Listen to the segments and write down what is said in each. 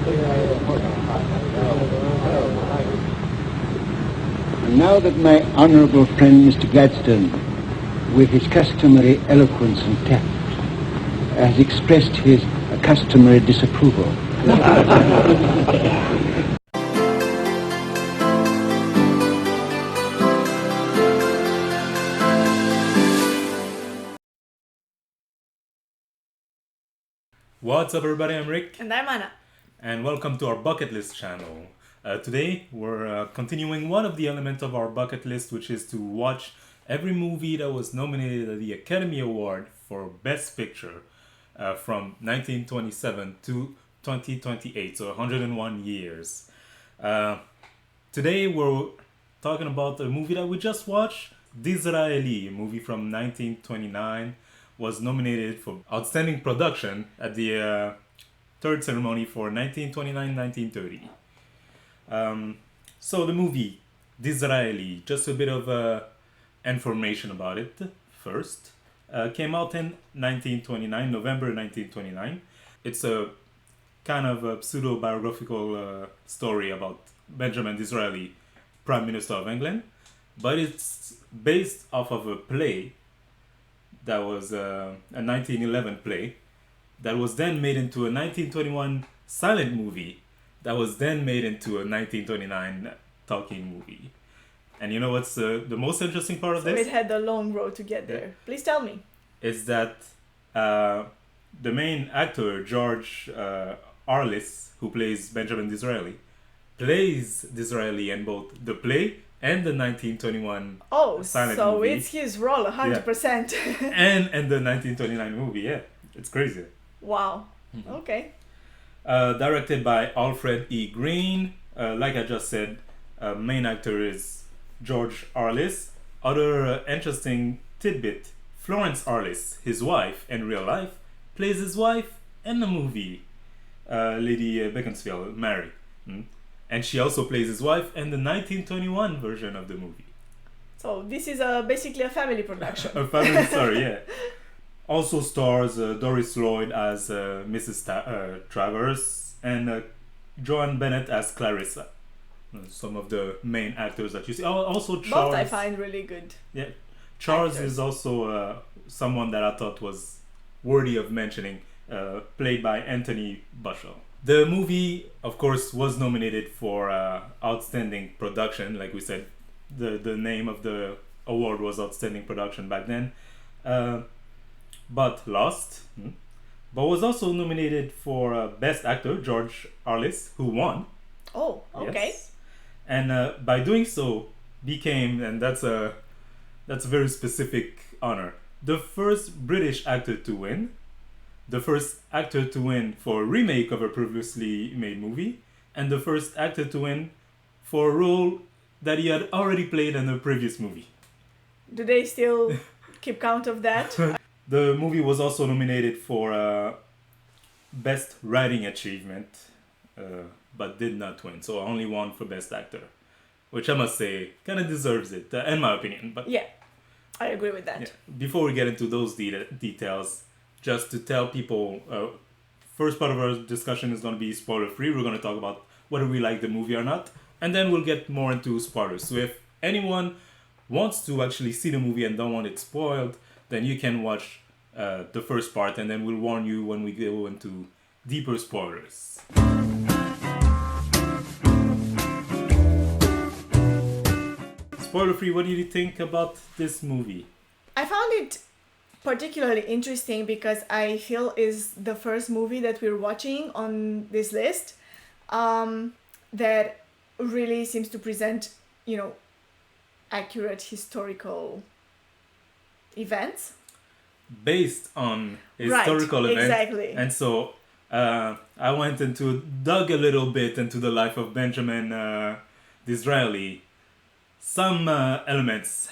And now that my honourable friend Mr. Gladstone, with his customary eloquence and tact, has expressed his customary disapproval. What's up everybody, I'm Rick. And I'm Anna. And welcome to our bucket list channel. Today we're continuing one of the elements of our bucket list, which is to watch every movie that was nominated at the Academy Award for Best Picture from 1927 to 2028, so 101 years. Today we're talking about a movie that we just watched, Disraeli, a movie from 1929, was nominated for Outstanding Production at the third ceremony for 1929-1930. So the movie, Disraeli, just a bit of information about it first. Came out in 1929, November 1929. It's a kind of a pseudo-biographical story about Benjamin Disraeli, Prime Minister of England. But it's based off of a play that was a 1911 play that was then made into a 1921 silent movie that was then made into a 1929 talking movie. And you know what's the most interesting part of this? It had a long road to get there. Please tell me. Is that the main actor, George Arliss, who plays Benjamin Disraeli, plays Disraeli in both the play and the 1921 silent so movie. It's his role, 100%. Yeah. and the 1929 movie, yeah. It's crazy. Wow. Mm-hmm. Okay. Directed by Alfred E. Green. Like I just said, main actor is George Arliss. Other interesting tidbit, Florence Arliss, his wife in real life, plays his wife in the movie, Lady Beaconsfield, Mary. And she also plays his wife in the 1921 version of the movie. So this is basically a family production. A family story, yeah. Also stars Doris Lloyd as Mrs. Travers and Joan Bennett as Clarissa. Some of the main actors that you see. Also Charles. Both I find really good. Yeah, Charles actors. is also someone that I thought was worthy of mentioning, played by Anthony Bushell. The movie, of course, was nominated for Outstanding Production. Like we said, the name of the award was Outstanding Production back then. But lost. But was also nominated for Best Actor, George Arliss, who won. Oh, okay. Yes. And by doing so, became, and that's a very specific honor, the first British actor to win, the first actor to win for a remake of a previously made movie, and the first actor to win for a role that he had already played in a previous movie. Do they still keep count of that? The movie was also nominated for Best Writing Achievement, but did not win, so only won for Best Actor, which I must say kind of deserves it, in my opinion. But yeah, I agree with that. yeah. Before we get into those details, just to tell people, first part of our discussion is going to be spoiler free. We're going to talk about whether we like the movie or not, and then we'll get more into spoilers. So if anyone wants to actually see the movie and don't want it spoiled, then you can watch the first part, and then we'll warn you when we go into deeper spoilers. Spoiler free, what do you think about this movie? I found it particularly interesting because I feel is the first movie that we're watching on this list that really seems to present, accurate historical events. Based on historical events. Exactly. And so I went dug a little bit into the life of Benjamin Disraeli. Some elements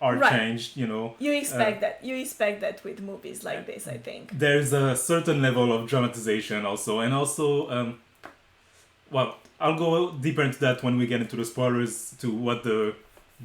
are changed, You expect that. You expect that with movies like this, I think. There's a certain level of dramatization also. And also, I'll go deeper into that when we get into the spoilers to what the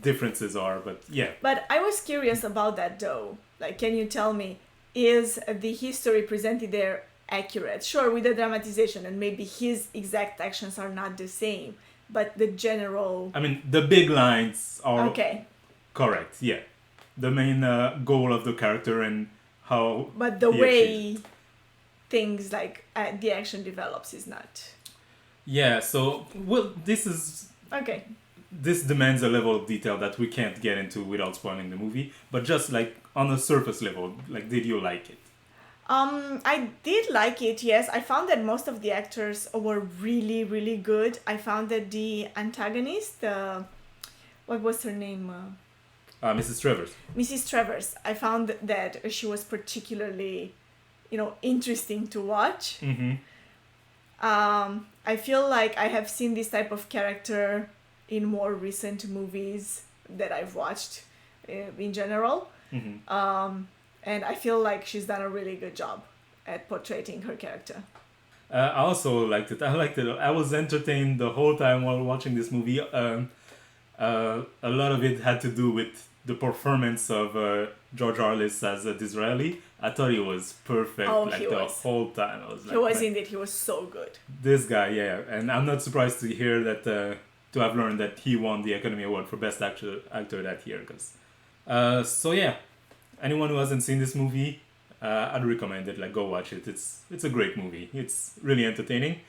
differences are, but yeah. But I was curious about that though. Like, can you tell me, is the history presented there accurate. Sure, with the dramatization, and maybe his exact actions are not the same, but the general... I mean, the big lines are Okay. correct, yeah. The main goal of the character and how But the he way achieves. things like the action develops is not... Yeah, so, well, this demands a level of detail that we can't get into without spoiling the movie, but just like on a surface level, like, did you like it? I did like it, yes. I found that most of the actors were really, really good. I found that the antagonist, what was her name? Mrs. Travers. Mrs. Travers. I found that she was particularly, interesting to watch. Mm-hmm. I feel like I have seen this type of character in more recent movies that I've watched in general. Mm-hmm. And I feel like she's done a really good job at portraying her character. I also liked it. I liked it. I was entertained the whole time while watching this movie. A lot of it had to do with the performance of George Arliss as Disraeli. I thought he was perfect whole time. I was like, he was indeed. He was so good. This guy, yeah. And I'm not surprised to hear that, to have learned that he won the Academy Award for Best Actor that year. So yeah, anyone who hasn't seen this movie, I'd recommend it. Like, go watch it. It's a great movie. It's really entertaining.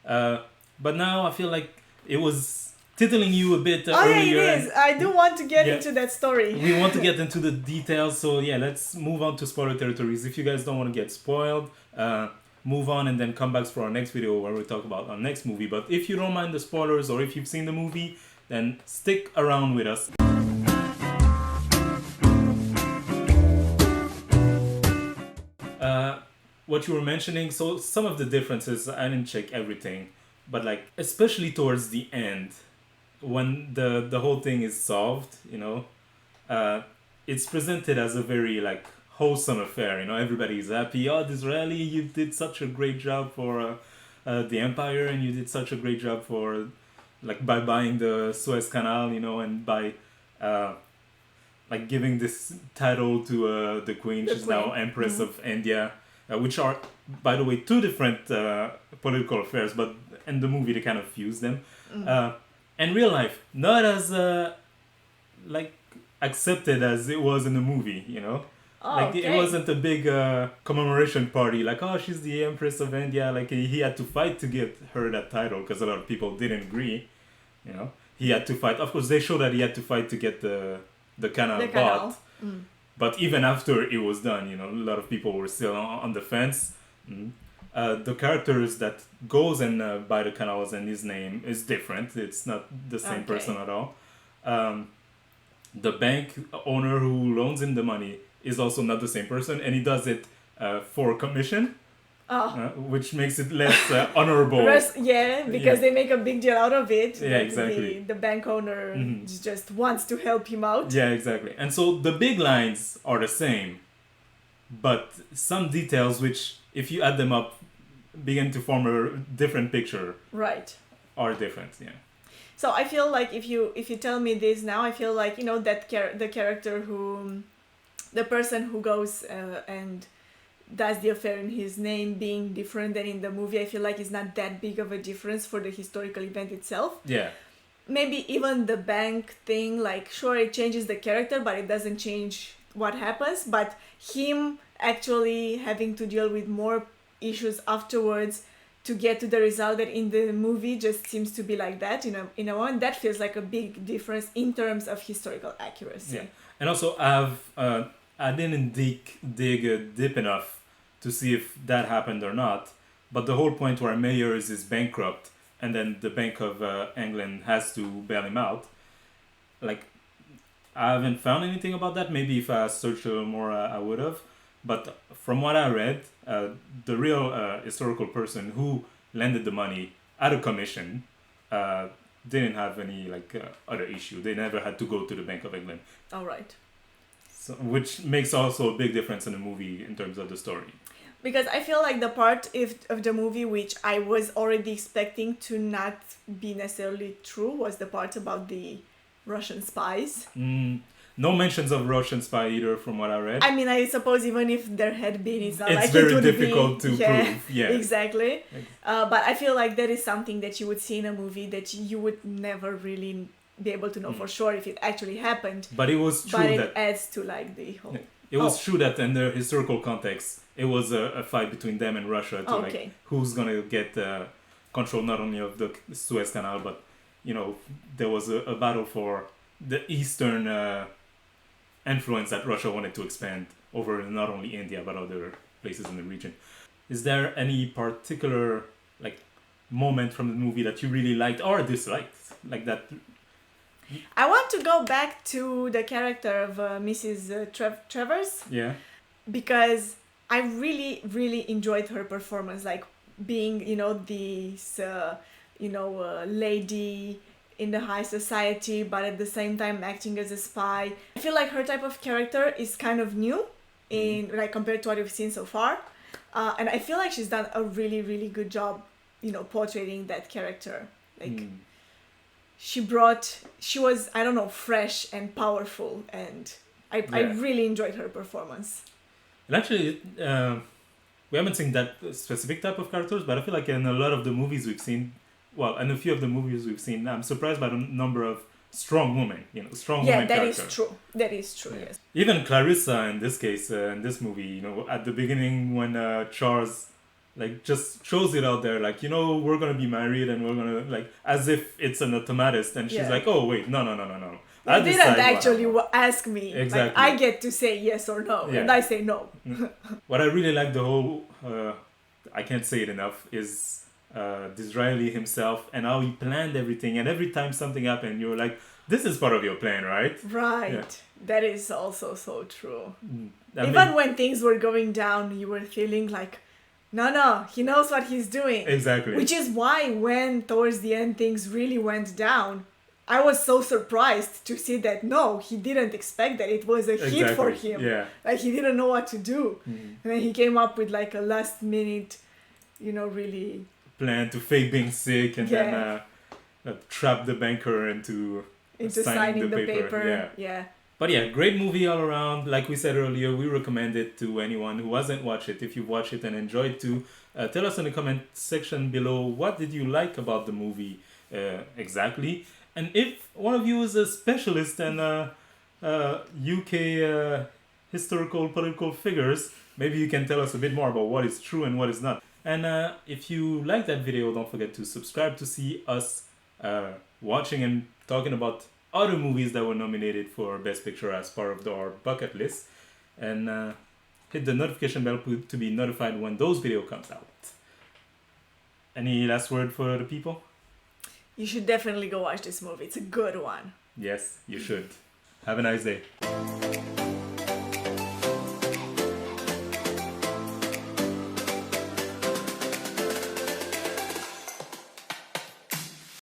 But now I feel like it was titillating you a bit earlier. Yeah, it is. I do want to get into that story. We want to get into the details, so yeah, let's move on to spoiler territories. If you guys don't want to get spoiled, move on and then come back for our next video where we talk about our next movie. But if you don't mind the spoilers, or if you've seen the movie, then stick around with us. What you were mentioning, so some of the differences, I didn't check everything, but like, especially towards the end, when the whole thing is solved, it's presented as a very like wholesome affair. Everybody's happy. Oh, Disraeli, you did such a great job for the empire, and you did such a great job for by buying the Suez Canal, and by giving this title to the Queen. She's now Empress of India, which are, by the way, two different political affairs, but in the movie they kind of fuse them. And real life, not as accepted as it was in the movie, It wasn't a big commemoration party, like, oh, she's the Empress of India, like he had to fight to get her that title because a lot of people didn't agree, He had to fight. Of course, they show that he had to fight to get the canal bought. But even after it was done, a lot of people were still on the fence. The characters that goes and buy the canals and his name is different. It's not the same person at all. The bank owner who loans him the money is also not the same person, and he does it for commission, which makes it less honorable. Because they make a big deal out of it. Yeah, exactly. The bank owner just wants to help him out. Yeah, exactly. And so the big lines are the same, but some details which, if you add them up, begin to form a different picture. Right. Are different, yeah. So I feel like if you tell me this now, I feel like the character the person who goes and does the affair in his name being different than in the movie, I feel like it's not that big of a difference for the historical event itself. Yeah. Maybe even the bank thing, like, sure, it changes the character, but it doesn't change what happens. But him actually having to deal with more issues afterwards to get to the result that in the movie just seems to be like that, in a one, that feels like a big difference in terms of historical accuracy. Yeah. And also I didn't dig deep enough to see if that happened or not, but the whole point where Mayors is bankrupt and then the Bank of England has to bail him out, like, I haven't found anything about that. Maybe if I searched a little more I would have. But from what I read, the real historical person who lended the money at a commission didn't have any other issue. They never had to go to the Bank of England. All right. So, which makes also a big difference in the movie in terms of the story. Because I feel like the part of the movie which I was already expecting to not be necessarily true was the part about the Russian spies. No mentions of Russian spy either, from what I read. I mean, I suppose even if there had been, it's not It's like very it would difficult be, to prove. Yeah, exactly. But I feel like that is something that you would see in a movie that you would never really be able to know for sure if it actually happened. But it was true But it that adds to like the whole. it was true that in the historical context, it was a fight between them and Russia to like who's gonna get control not only of the Suez Canal, but there was a battle for the eastern influence that Russia wanted to expand over not only India but other places in the region. Is there any particular like moment from the movie that you really liked or disliked, like that? I want to go back to the character of Mrs. Travers. Yeah. Because I really, really enjoyed her performance, like being, this, lady in the high society, but at the same time acting as a spy. I feel like her type of character is kind of new in like compared to what we've seen so far, and I feel like she's done a really, really good job, portraying that character. Like she was, I don't know, fresh and powerful, and I really enjoyed her performance. And actually, we haven't seen that specific type of characters, but I feel like in a lot of the movies we've seen, well, in a few of the movies we've seen, I'm surprised by the number of strong women, strong women characters. Yeah, that is true. That is true, yes. Even Clarissa, in this case, in this movie, at the beginning when Charles, like, just shows it out there, like, we're going to be married and we're going to, like, as if it's an automatist, and she's like, oh, wait, no. You didn't actually ask me. Exactly. Like, I get to say yes or no, and I say no. What I really like the whole, I can't say it enough, is Disraeli himself and how he planned everything. And every time something happened, you're like, this is part of your plan, right? Right. Yeah. That is also so true. Even when things were going down, you were feeling like, no, he knows what he's doing. Exactly. Which is why when towards the end things really went down, I was so surprised to see that no, he didn't expect that. It was a hit for him. Yeah. Like he didn't know what to do. And then he came up with like a last minute, really plan to fake being sick and then trap the banker into signing the paper. Yeah. But yeah, great movie all around. Like we said earlier, we recommend it to anyone who hasn't watched it. If you've watched it and enjoyed too, tell us in the comment section below what did you like about the movie exactly. And if one of you is a specialist in UK historical political figures, maybe you can tell us a bit more about what is true and what is not. And if you like that video, don't forget to subscribe to see us watching and talking about other movies that were nominated for Best Picture as part of our bucket list. And hit the notification bell to be notified when those videos comes out. Any last word for the people? You should definitely go watch this movie. It's a good one. Yes, you should. Have a nice day.